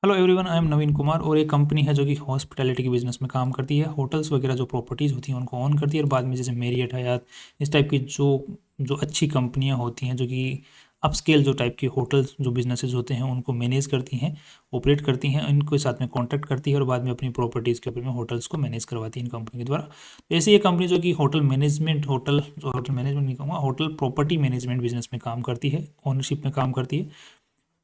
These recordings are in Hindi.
हेलो एवरीवन, आई एम नवीन कुमार। और एक कंपनी है जो कि हॉस्पिटैलिटी के बिजनेस में काम करती है। होटल्स वगैरह जो प्रॉपर्टीज़ होती हैं उनको ऑन करती है और बाद में जैसे मेरियट, हयात, इस टाइप की जो जो अच्छी कंपनियां होती हैं जो कि अपस्केल जो टाइप की होटल्स जो बिजनेसेस होते हैं उनको मैनेज करती हैं, ऑपरेट करती हैं, इनको साथ में कॉन्ट्रैक्ट करती है और बाद में अपनी प्रॉपर्टीज़ के ऊपर में होटल्स को मैनेज करवाती है इन कंपनी के द्वारा। तो ऐसी ये कंपनी जो कि होटल मैनेजमेंट नहीं कहूँगा, होटल प्रॉपर्टी मैनेजमेंट बिजनेस में काम करती है, ओनरशिप में काम करती है।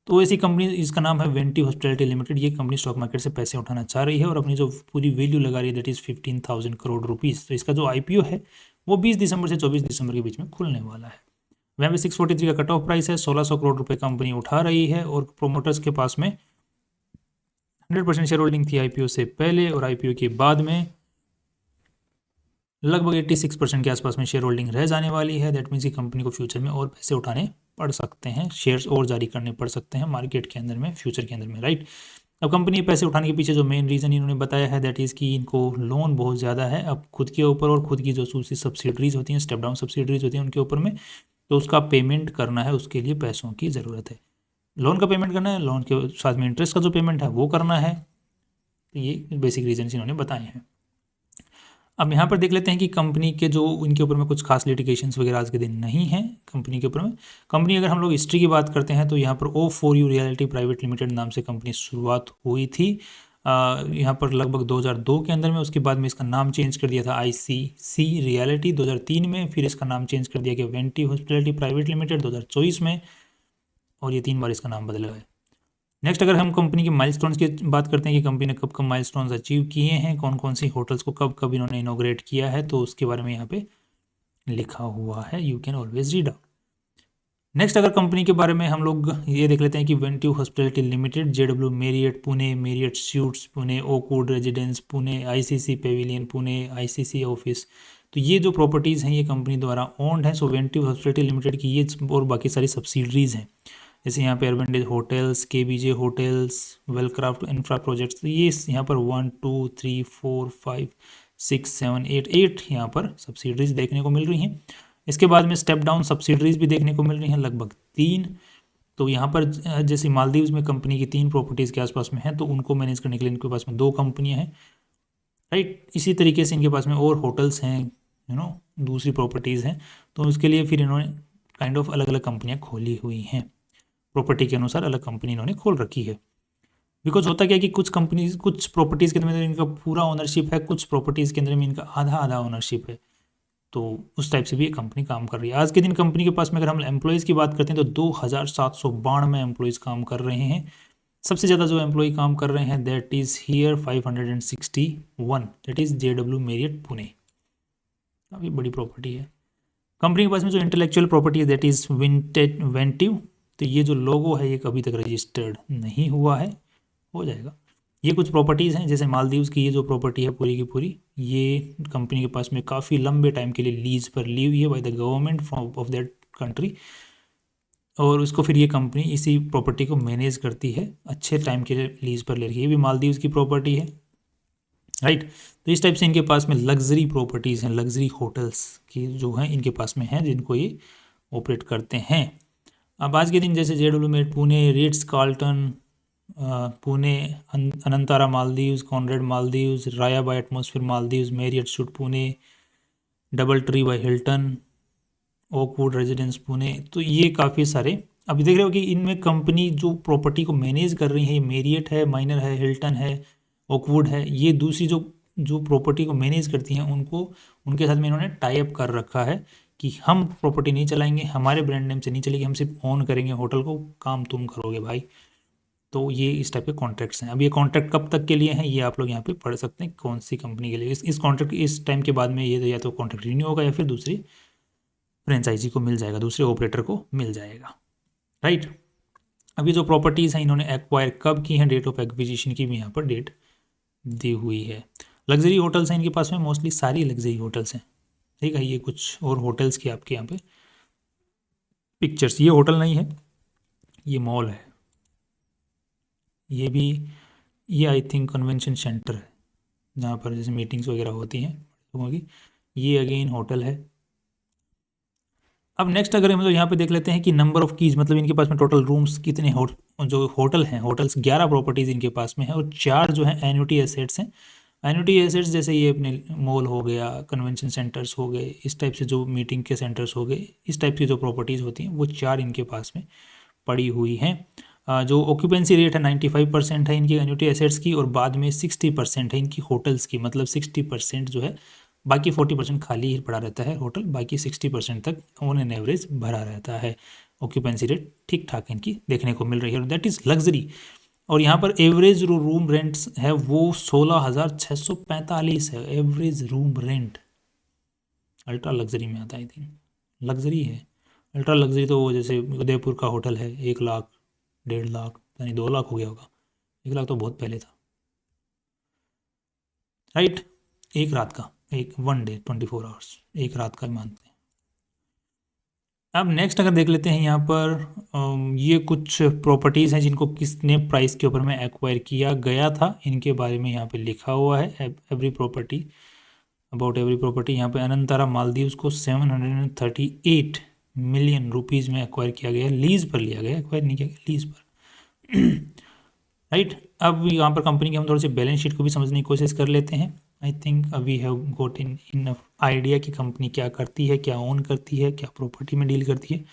तो ऐसी कंपनी, इसका नाम है वेंटी हॉस्पिटैलिटी लिमिटेड। ये कंपनी स्टॉक मार्केट से पैसे उठाना चाह रही है और अपनी जो पूरी वैल्यू लगा रही है दैट इज़ 15,000 करोड़ रुपीज़। तो इसका जो आईपीओ है वो 20 दिसंबर से 24 दिसंबर के बीच में खुलने वाला है। वहाँ पे 643 का कट ऑफ प्राइस है। 1600 करोड़ रुपए कंपनी उठा रही है और प्रोमोटर्स के पास में 100% शेयर होल्डिंग थी आईपीओ से पहले, और आईपीओ के बाद में लगभग 86% के आसपास में शेयर होल्डिंग रह जाने वाली है। दैट मीन्स की कंपनी को फ्यूचर में और पैसे उठाने पड़ सकते हैं, शेयर्स और जारी करने पड़ सकते हैं मार्केट के अंदर में, फ्यूचर के अंदर में, राइट। अब कंपनी पैसे उठाने के पीछे जो मेन रीज़न इन्होंने बताया है दैट इज़ कि इनको लोन बहुत ज़्यादा है अब खुद के ऊपर, और खुद की जो दूसरी सब्सिडरीज होती हैं, स्टेप डाउन सब्सिडरीज होती हैं उनके ऊपर में, तो उसका पेमेंट करना है, उसके लिए पैसों की ज़रूरत है। लोन का पेमेंट करना है, लोन के साथ में इंटरेस्ट का जो पेमेंट है वो करना है। तो ये बेसिक रीजन इन्होंने बताए हैं। अब यहाँ पर देख लेते हैं कि कंपनी के जो इनके ऊपर में कुछ खास लिटिगेशंस वगैरह आज के दिन नहीं है कंपनी के ऊपर में। कंपनी अगर हम लोग हिस्ट्री की बात करते हैं तो यहाँ पर O4U रियलिटी प्राइवेट लिमिटेड नाम से कंपनी शुरुआत हुई थी यहाँ पर लगभग 2002 के अंदर में। उसके बाद में इसका नाम चेंज कर दिया था ICC रियलिटी 2003 में, फिर इसका नाम चेंज कर दिया गया वेंटी हॉस्पिटैलिटी प्राइवेट लिमिटेड 2024 में, और ये 3 बार इसका नाम बदला है। नेक्स्ट अगर हम कंपनी के माइलस्टोन्स की बात करते हैं कि कंपनी ने कब कब माइलस्टोन्स अचीव किए हैं, कौन कौन सी होटल्स को कब कब इन्होंने इनोग्रेट किया है, तो उसके बारे में यहाँ पे लिखा हुआ है, you can always read out. Next अगर कंपनी के बारे में हम लोग ये देख लेते हैं कि Ventive Hospitality Limited, JW Marriott Pune, Marriott Suites Pune, Oakwood Residence Pune, ICC Pavilion Pune, ICC office, तो ये जो प्रॉपर्टीज़ हैं ये कंपनी द्वारा ओन्ड है। सो वेंट्यू हॉस्पिटैलिटी लिमिटेड की ये और बाकी सारी सब्सिडरीज हैं, जैसे यहाँ पे अर्बेंडेज hotels, KBJ hotels, Wellcraft infra projects, तो ये यहाँ पर 1 2 3 4 5 6 7 8 यहाँ पर सब्सिडरीज देखने को मिल रही हैं। इसके बाद में स्टेप डाउन सब्सिडरीज भी देखने को मिल रही हैं लगभग 3। तो यहाँ पर जैसे मालदीव्स में कंपनी की 3 प्रॉपर्टीज़ के आसपास में है, तो उनको मैनेज करने के लिए इनके पास में 2 कंपनियाँ हैं, राइट। इसी तरीके से इनके पास में और होटल्स हैं, दूसरी प्रॉपर्टीज़ हैं, तो उसके लिए फिर इन्होंने काइंड ऑफ अलग अलग कंपनियाँ खोली हुई हैं, प्रॉपर्टी के अनुसार अलग कंपनी इन्होंने खोल रखी है। बिकॉज होता क्या है कि कुछ कंपनीज, कुछ प्रॉपर्टीज़ के अंदर में इनका पूरा ओनरशिप है, कुछ प्रॉपर्टीज़ के अंदर में इनका आधा आधा ओनरशिप है, तो उस टाइप से भी ये कंपनी काम कर रही है। आज के दिन कंपनी के पास में अगर हम एम्प्लॉयज़ की बात करते हैं तो 2792 एम्प्लॉयज़ काम कर रहे हैं। सबसे ज़्यादा जो एम्प्लॉय काम कर रहे हैं that is here 561, that is JW Marriott Pune, काफ़ी बड़ी प्रॉपर्टी है। कंपनी के पास में जो इंटेलेक्चुअल प्रॉपर्टी है दैट इज़ वेंटिव, तो ये जो लोगो है ये कभी तक रजिस्टर्ड नहीं हुआ है, हो जाएगा। ये कुछ प्रॉपर्टीज़ हैं, जैसे मालदीव्स की ये जो प्रॉपर्टी है पूरी की पूरी, ये कंपनी के पास में काफ़ी लंबे टाइम के लिए लीज पर ली हुई है by the government of that country, और उसको फिर ये कंपनी इसी प्रॉपर्टी को मैनेज करती है, अच्छे टाइम के लिए लीज पर ले रही है। ये भी मालदीव्स की प्रॉपर्टी है, राइट। तो इस टाइप से इनके पास में लग्जरी प्रॉपर्टीज़ हैं, लग्जरी होटल्स की जो हैं इनके पास में हैं, जिनको ये ऑपरेट करते हैं। अब आज के दिन जैसे JW Marriott Pune, Ritz Carlton Pune, Anantara Maldives, Conrad Maldives, Raaya by Atmosphere Maldives, Marriott Suites Pune, Double Tree by Hilton, Oakwood Residence Pune, तो ये काफ़ी सारे अभी देख रहे हो कि इनमें कंपनी जो प्रॉपर्टी को मैनेज कर रही है, ये मेरियट है, माइनर है, हिल्टन है, ओकवुड है, ये दूसरी जो जो प्रॉपर्टी को मैनेज करती हैं उनको, उनके साथ में इन्होंने टाई अप कर रखा है कि हम प्रॉपर्टी नहीं चलाएंगे, हमारे ब्रांड नेम से नहीं चलेगी, हम सिर्फ ऑन करेंगे होटल को, काम तुम करोगे भाई। तो ये इस टाइप के कॉन्ट्रैक्ट्स हैं। अब ये कॉन्ट्रैक्ट कब तक के लिए हैं ये आप लोग यहाँ पे पढ़ सकते हैं, कौन सी कंपनी के लिए। इस कॉन्ट्रैक्ट इस टाइम के बाद में ये या तो कॉन्ट्रैक्ट रिन्यू होगा या फिर दूसरी फ्रेंचाइजी को मिल जाएगा, दूसरे ऑपरेटर को मिल जाएगा, राइट। अब ये जो प्रॉपर्टीज़ हैं इन्होंने एक्वायर कब की हैं, डेट ऑफ एक्विजिशन की भी यहाँ पर डेट दी हुई है। लग्जरी होटल्स हैं इनके पास में, मोस्टली सारी लग्जरी होटल्स हैं, ठीक है। ये कुछ और होटल्स की आपके यहाँ पे पिक्चर्स, ये होटल नहीं है, ये मॉल है, ये भी, ये आई थिंक कन्वेंशन सेंटर है जहाँ पर जैसे मीटिंग्स वगैरह होती हैं लोगों की, ये अगेन होटल है। अब नेक्स्ट अगर हम लोग यहाँ पे देख लेते हैं कि नंबर ऑफ कीज, मतलब इनके पास में टोटल रूम्स कितने जो होटल हैं, होटल्स 11 प्रॉपर्टीज़ इनके पास में है और 4 जो है एन्युटी एसेट्स हैं। एन्युटी एसेट्स जैसे ये अपने मॉल हो गया, कन्वेंशन सेंटर्स हो गए, इस टाइप से जो मीटिंग के सेंटर्स हो गए, इस टाइप की जो प्रॉपर्टीज़ होती हैं वो 4 इनके पास में पड़ी हुई हैं। जो ऑक्यूपेंसी रेट है 95% है इनकी एन्युटी एसेट्स की और बाद में 60% है इनकी होटल्स की। मतलब 60% जो है, बाकी 40% खाली ही पड़ा रहता है होटल, बाकी 60% तक ऑन एन एवरेज भरा रहता है। ऑक्यूपेंसी रेट ठीक ठाक इनकी देखने को मिल रही है और दैट इज़ लग्जरी। और यहाँ पर एवरेज जो रूम रेंट्स है वो 16,645 है average room rent. Ultra luxury में आता है, आई थिंक लग्जरी है। अल्ट्रा लग्जरी तो वो जैसे उदयपुर का होटल है 1 लाख, 1.5 लाख, यानी 2 लाख हो गया होगा। 1 लाख तो बहुत पहले था, राइट। एक रात का, एक 1 डे 24 आवर्स, एक रात का मानते हैं। अब नेक्स्ट अगर देख लेते हैं यहाँ पर ये कुछ प्रॉपर्टीज़ हैं जिनको किसने प्राइस के ऊपर में एक्वायर किया गया था, इनके बारे में यहाँ पे लिखा हुआ है। Every property, about every property. यहाँ पे अनंतारा मालदीव्स को 738 मिलियन रुपीज़ में एक्वायर किया गया, लीज पर लिया गया, एक्वायर नहीं किया गया, लीज पर राइट। अब यहाँ पर कंपनी की हम थोड़ी सी बैलेंस शीट को भी समझने की कोशिश कर लेते हैं। I think we have got enough idea कि कंपनी क्या करती है, क्या ओन करती है, क्या प्रॉपर्टी में डील करती है।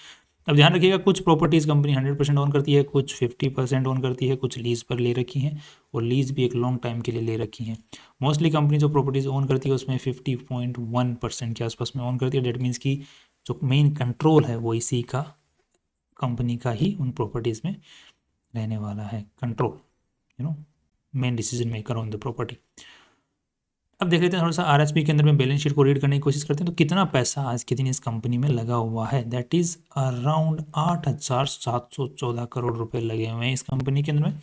अब ध्यान रखिएगा, कुछ प्रॉपर्टीज़ कंपनी 100% ओन करती है, कुछ 50% ओन करती है, कुछ लीज पर ले रखी हैं और लीज भी एक लॉन्ग टाइम के लिए ले रखी हैं। मोस्टली कंपनी जो प्रॉपर्टीज़ ओन करती है उसमें 50.1% के आसपास में ओन करती है। डेट मीन्स की जो मेन कंट्रोल है वो इसी का, कंपनी का ही उन प्रॉपर्टीज़ में रहने वाला है control, main decision maker on the property. अब देख लेते हैं थोड़ा सा आरएसपी के अंदर में बैलेंस शीट को रीड करने की कोशिश करते हैं तो कितना पैसा आज के दिन इस कंपनी में लगा हुआ है। दैट इज़ अराउंड 8,714 करोड़ रुपए लगे हुए हैं इस कंपनी के अंदर में,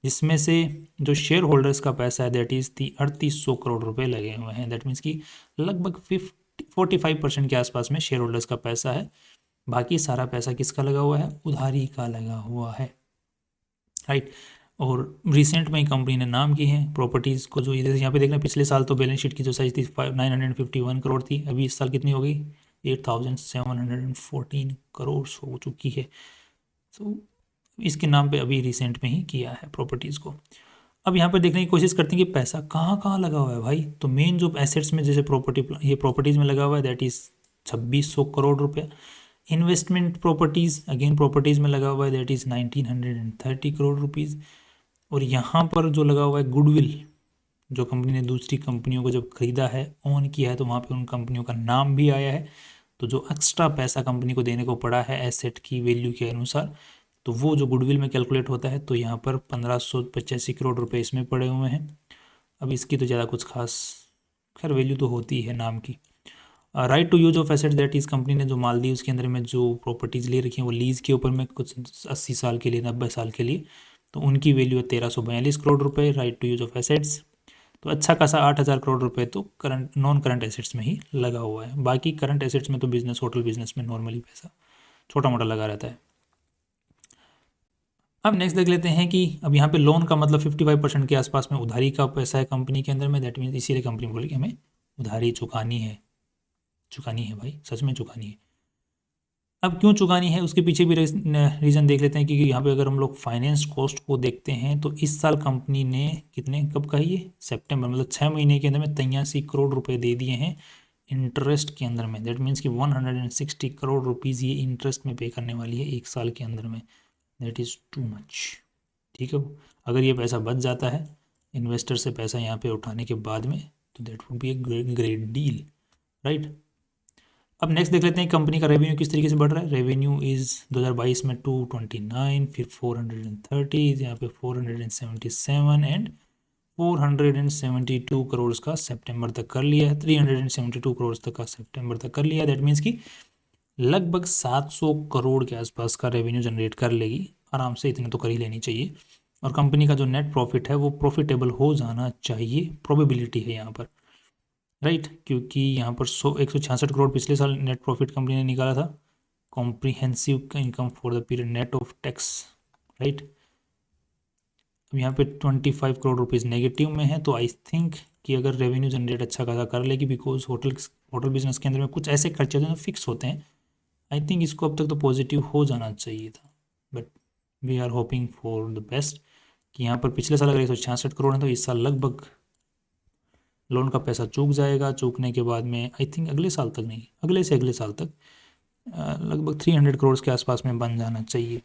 जिसमें से जो शेयर होल्डर्स का पैसा है दैट इज़ 3,800 करोड़ रुपए लगे हुए हैं। दैट मीन्स कि लगभग 45% के आसपास में शेयर होल्डर्स का पैसा है। बाकी सारा पैसा किसका लगा हुआ है, उधारी का लगा हुआ है, राइट। और रिसेंट में ही कंपनी ने नाम की है प्रॉपर्टीज़ को, जो जैसे यहाँ पे देख रहे हैं पिछले साल तो बैलेंस शीट की जो साइज थी 951 करोड़ थी, अभी इस साल कितनी हो गई, 8,714 करोड़ हो चुकी है। तो इसके नाम पे अभी रिसेंट में ही किया है प्रॉपर्टीज़ को। अब यहाँ पर देखने की कोशिश करते हैं कि पैसा कहाँ कहाँ लगा हुआ है भाई। तो मेन जो एसेट्स में जैसे ये प्रॉपर्टीज़ में लगा हुआ है दैट इज़ 2,600 करोड़ रुपये। इन्वेस्टमेंट प्रॉपर्टीज़, अगेन प्रॉपर्टीज़ में लगा हुआ है दैट इज़ 1,930 करोड़ रुपीज़। और यहाँ पर जो लगा हुआ है गुडविल, जो कंपनी ने दूसरी कंपनियों को जब खरीदा है, ओन किया है, तो वहाँ पे उन कंपनियों का नाम भी आया है। तो जो एक्स्ट्रा पैसा कंपनी को देने को पड़ा है एसेट की वैल्यू के अनुसार, तो वो जो गुडविल में कैलकुलेट होता है, तो यहाँ पर 1,585 करोड़ रुपए इसमें पड़े हुए हैं। अब इसकी तो ज़्यादा कुछ खास, खैर वैल्यू तो होती है नाम की। Right to use of asset that is company ने जो मालदीव्स के अंदर में जो प्रॉपर्टीज़ ले रखी हैं वो लीज़ के ऊपर में कुछ 80 साल के लिए, 90 साल के लिए, तो उनकी वैल्यू है 1,342 करोड़ रुपए right to use of assets. तो अच्छा खासा 8,000 करोड़ रुपए तो करंट नॉन करंट एसेट्स में ही लगा हुआ है। बाकी करंट एसेट्स में तो बिजनेस, होटल बिजनेस में नॉर्मली पैसा छोटा मोटा लगा रहता है। अब नेक्स्ट देख लेते हैं कि अब यहाँ पे लोन का मतलब 55% के आसपास में उधारी का पैसा है कंपनी के अंदर में। दैट मीन्स इसीलिए कंपनी बोली कि हमें उधारी चुकानी है भाई, सच में चुकानी है। अब क्यों चुकानी है उसके पीछे भी रीज़न देख लेते हैं कि यहाँ पे अगर हम लोग फाइनेंस कॉस्ट को देखते हैं तो इस साल कंपनी ने कितने, कब का है ये, सितंबर, मतलब 6 महीने के अंदर में 83 करोड़ रुपए दे दिए हैं इंटरेस्ट के अंदर में। दैट मीन्स कि 160 करोड़ रुपीज़ ये इंटरेस्ट में पे करने वाली है एक साल के अंदर में। दैट इज़ टू मच, ठीक है। अगर ये पैसा बच जाता है इन्वेस्टर से पैसा यहाँ पे उठाने के बाद में, तो that would be a great deal, right. अब नेक्स्ट देख लेते हैं कंपनी का रेवेन्यू किस तरीके से बढ़ रहा है। रेवेन्यू इज़ 2022 में 229, फिर 430, यहाँ पे 477 एंड 472 करोड़ का सितंबर तक कर लिया है, 372 करोड़ तक का सितंबर तक कर लिया है। दैट मीन्स कि लगभग 700 करोड़ के आसपास का रेवेन्यू जनरेट कर लेगी आराम से, इतने तो कर ही लेनी चाहिए। और कंपनी का जो नेट प्रॉफिट है वो प्रॉफिटेबल हो जाना चाहिए, प्रोबेबिलिटी है यहाँ पर, राइट। क्योंकि यहाँ पर 166 करोड़ पिछले साल नेट प्रॉफिट कंपनी ने निकाला था, comprehensive income for the period net of tax, right. अब यहाँ पे 25 करोड़ रुपीज़ नेगेटिव में है। तो आई थिंक कि अगर रेवेन्यू जनरेट अच्छा खासा कर लेगी, बिकॉज होटल बिजनेस के अंदर में कुछ ऐसे खर्चे जो फिक्स होते हैं, आई थिंक इसको अब तक तो पॉजिटिव हो जाना चाहिए था, but we are hoping for the best कि यहाँ पर पिछले साल अगर 166 करोड़ है तो इस साल लगभग लोन का पैसा चूक जाएगा। चूकने के बाद में आई थिंक अगले साल तक नहीं, अगले से अगले साल तक लगभग 300 करोड़ के आसपास में बन जाना चाहिए,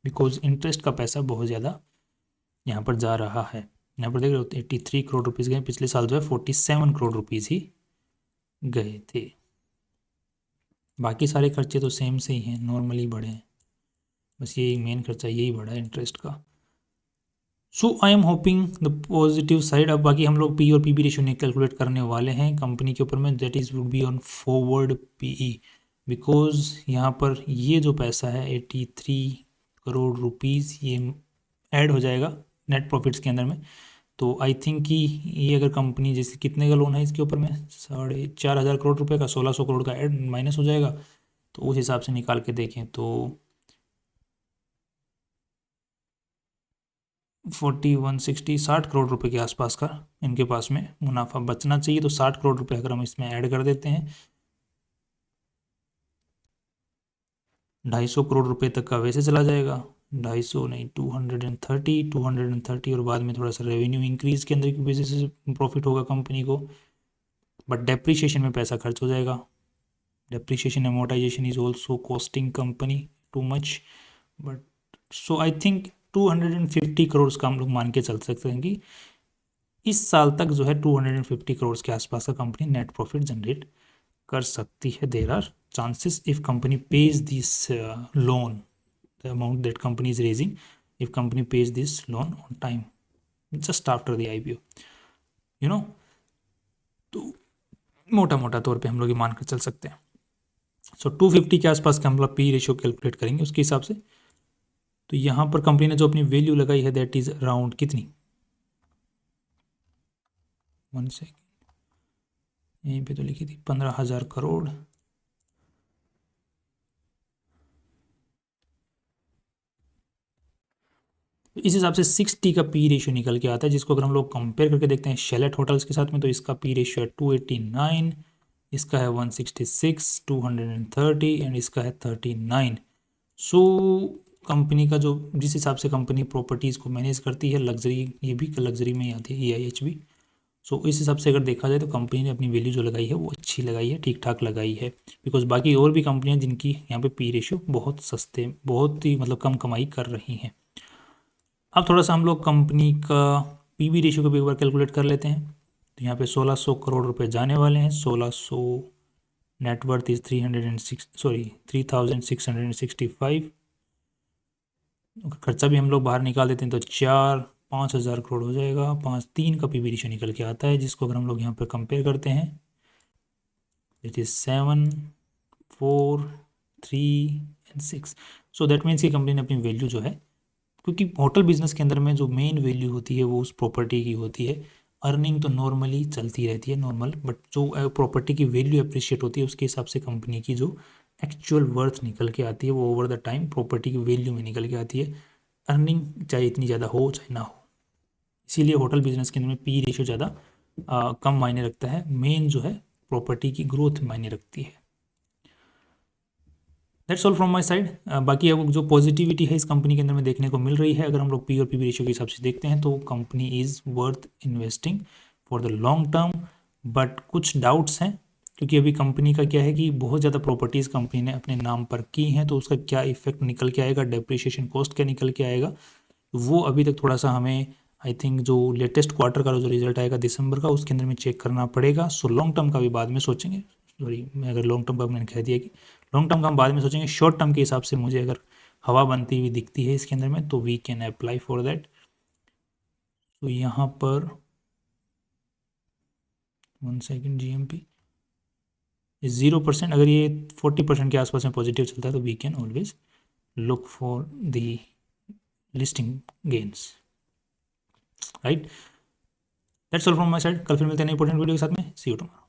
बिकॉज इंटरेस्ट का पैसा बहुत ज़्यादा यहाँ पर जा रहा है। यहाँ पर देख रहे हो 83 करोड़ रुपीज़ गए, पिछले साल जो है 47 करोड़ रुपीज़ ही गए थे। बाकी सारे खर्चे तो सेम से ही हैं, नॉर्मली बढ़े हैं, बस यही मेन खर्चा यही बढ़ा है इंटरेस्ट का। So I am hoping the positive side. अब बाकी हम लोग पी और पीबी रेशियो नहीं कैलकुलेट करने वाले हैं कंपनी के ऊपर में, that is would be on forward PE, because यहाँ पर ये जो पैसा है 83 करोड़ रुपीज़ ये ऐड हो जाएगा नेट प्रॉफिट्स के अंदर में। तो आई थिंक कि ये अगर कंपनी जैसे कितने का लोन है इसके ऊपर में 4,500 करोड़ रुपए का 1,600 करोड़ का ऐड माइनस हो जाएगा। तो उस हिसाब से निकाल के देखें तो 60 करोड़ रुपए के आसपास का इनके पास में मुनाफा बचना चाहिए। तो 60 करोड़ रुपए अगर हम इसमें ऐड कर देते हैं, 250 करोड़ रुपए तक का वैसे चला जाएगा, 250 नहीं 230 और बाद में थोड़ा सा रेवेन्यू इंक्रीज के अंदर की वजह से प्रॉफिट होगा कंपनी को, बट डेप्रीशिएशन में पैसा खर्च हो जाएगा। Depreciation amortisation is also costing company too much, but so I think 250 crore का हम लोग मान के चल सकते हैं कि इस साल तक जो है 250 करोड़ के आसपास का कंपनी नेट प्रॉफिट जनरेट कर सकती है। There are chances if company pays this loan, the amount that company is raising, if company pays this loan on time just after the IPO, you know. तो मोटा मोटा तौर पे हम लोग ये मान कर चल सकते हैं। सो 250 के आसपास का हम लोग पी रेशियो कैलकुलेट करेंगे उसके हिसाब से। तो यहाँ पर कंपनी ने जो अपनी वैल्यू लगाई है दैट इज अराउंड कितनी, 1 सेकेंड, यहीं पे तो लिखी थी 15,000 करोड़। तो इस हिसाब से 60 का पी रेशियो निकल के आता है, जिसको अगर हम लोग कंपेयर करके देखते हैं शेलेट होटल्स के साथ में तो इसका पी रेशियो है 289, इसका है 166, 230 एंड इसका है 39। सो कंपनी का जो जिस हिसाब से कंपनी प्रॉपर्टीज़ को मैनेज करती है, लग्जरी, ये भी लग्जरी में ही आती है EIH भी। सो इस हिसाब से अगर देखा जाए तो कंपनी ने अपनी वैल्यू जो लगाई है वो अच्छी लगाई है, ठीक ठाक लगाई है, बिकॉज बाकी और भी कंपनियां जिनकी यहाँ पे पी रेशियो बहुत सस्ते, बहुत ही मतलब कम कमाई कर रही हैं। अब थोड़ा सा हम लोग कंपनी का पीबी रेशियो को भी एक बार कैलकुलेट कर लेते हैं। तो यहाँ पे 1,600 करोड़ रुपए जाने वाले हैं, 1,600 नेटवर्थ इज 3,665। खर्चा भी हम लोग बाहर निकाल देते हैं तो 5,000 करोड़ हो जाएगा। 5,3 का पीबी रेशियो निकल के आता है, जिसको अगर हम लोग यहाँ पर कंपेयर करते हैं it is 7, 4, 3 and 6। So that means कि कंपनी ने अपनी वैल्यू जो है, क्योंकि होटल बिजनेस के अंदर में जो मेन वैल्यू होती है वो उस प्रॉपर्टी की होती है। अर्निंग तो नॉर्मली चलती रहती है नॉर्मल, बट जो प्रॉपर्टी की वैल्यू अप्रिशिएट होती है उसके हिसाब से कंपनी की जो एक्चुअल वर्थ निकल के आती है वो ओवर द टाइम प्रॉपर्टी की वैल्यू में निकल के आती है। अर्निंग चाहे इतनी ज़्यादा हो चाहे ना हो, इसीलिए होटल बिजनेस के अंदर में पी रेशियो ज़्यादा कम मायने रखता है, मेन जो है प्रॉपर्टी की ग्रोथ मायने रखती है। That's all from my side. बाकी अब जो पॉजिटिविटी है इस कंपनी के अंदर में देखने को मिल रही है, अगर हम लोग पी और पीबी रेशियो के हिसाब से देखते हैं तो company is worth investing for the long term. But कुछ डाउट्स हैं, क्योंकि अभी कंपनी का क्या है कि बहुत ज़्यादा प्रॉपर्टीज़ कंपनी ने अपने नाम पर की हैं, तो उसका क्या इफेक्ट निकल के आएगा, डेप्रिशिएशन कॉस्ट क्या निकल के आएगा, वो अभी तक थोड़ा सा हमें आई थिंक जो लेटेस्ट क्वार्टर का जो रिजल्ट आएगा दिसंबर का उसके अंदर में चेक करना पड़ेगा। सो लॉन्ग टर्म का भी बाद में सोचेंगे। सॉरी, मैं अगर लॉन्ग टर्म का मैंने कह दिया कि लॉन्ग टर्म का हम बाद में सोचेंगे। शॉर्ट टर्म के हिसाब से मुझे अगर हवा बनती हुई दिखती है इसके अंदर में तो we can apply for that. तो यहाँ पर 1 सेकेंड, GMP 0%, अगर ये 40% के आसपास में पॉजिटिव चलता है तो we can always look for the listing gains, right. That's all from my side. कल फिर मिलते हैं नई इंपॉर्टेंट वीडियो के साथ में। सी यू टुमारो।